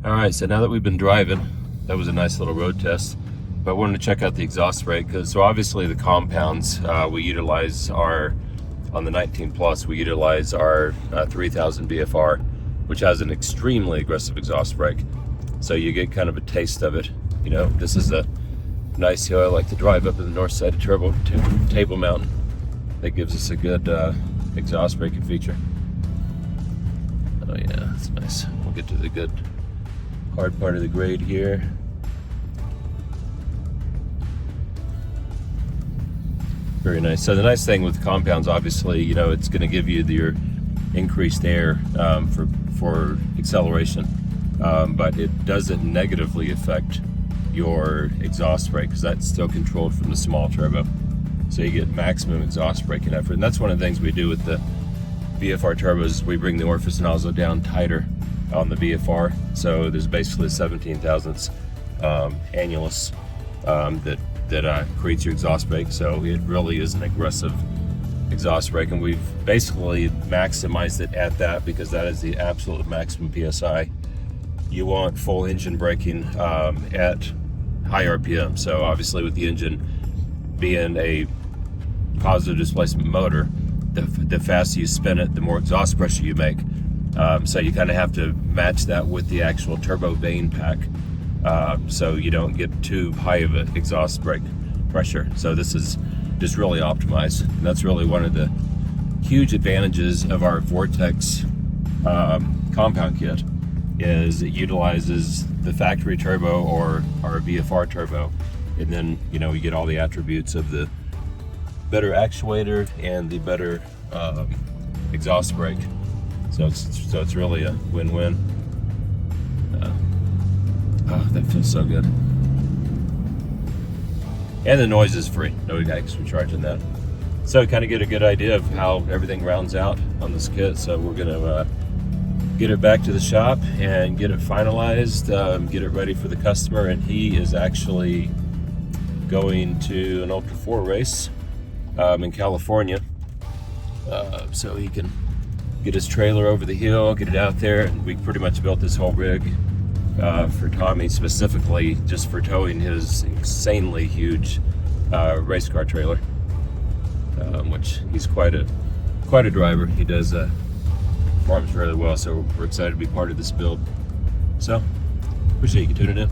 All right, so now that we've been driving, that was a nice little road test, but I wanted to check out the exhaust brake because so obviously the compounds we utilize are on the 19 Plus, we utilize our 3000 BFR, which has an extremely aggressive exhaust brake. So you get kind of a taste of it. You know, this is a nice hill I like to drive up in the north side of Table Mountain. That gives us a good exhaust braking feature. Oh yeah, that's nice. We'll get to the good hard part of the grade here. Very nice. So the nice thing with compounds, obviously, you know, it's going to give you your increased air for acceleration, but it doesn't negatively affect your exhaust brake because that's still controlled from the small turbo. So you get maximum exhaust braking effort, and that's one of the things we do with the VFR turbos. We bring the orifice nozzle down tighter on the VFR, so there's basically a 17 thousandths annulus that creates your exhaust brake. So it really is an aggressive exhaust brake, and we've basically maximized it at that because that is the absolute maximum PSI. You want full engine braking at high RPM. So obviously with the engine being a positive displacement motor, the faster you spin it, the more exhaust pressure you make. So you kind of have to match that with the actual turbo vane pack, so you don't get too high of an exhaust brake pressure. So this is just really optimized, and that's really one of the huge advantages of our Vortex compound kit, is it utilizes the factory turbo or our VFR turbo, and then you know you get all the attributes of the better actuator and the better exhaust brake. So it's really a win-win. Oh, that feels so good. And the noise is free, no extra charge in that. So kind of get a good idea of how everything rounds out on this kit. So we're gonna get it back to the shop and get it finalized, get it ready for the customer, and he is actually going to an Ultra 4 race in California, so he can get his trailer over the hill, get it out there. And we pretty much built this whole rig for Tommy specifically just for towing his insanely huge race car trailer, which he's quite a driver. He does performs really well, so we're excited to be part of this build. So appreciate you tuning in.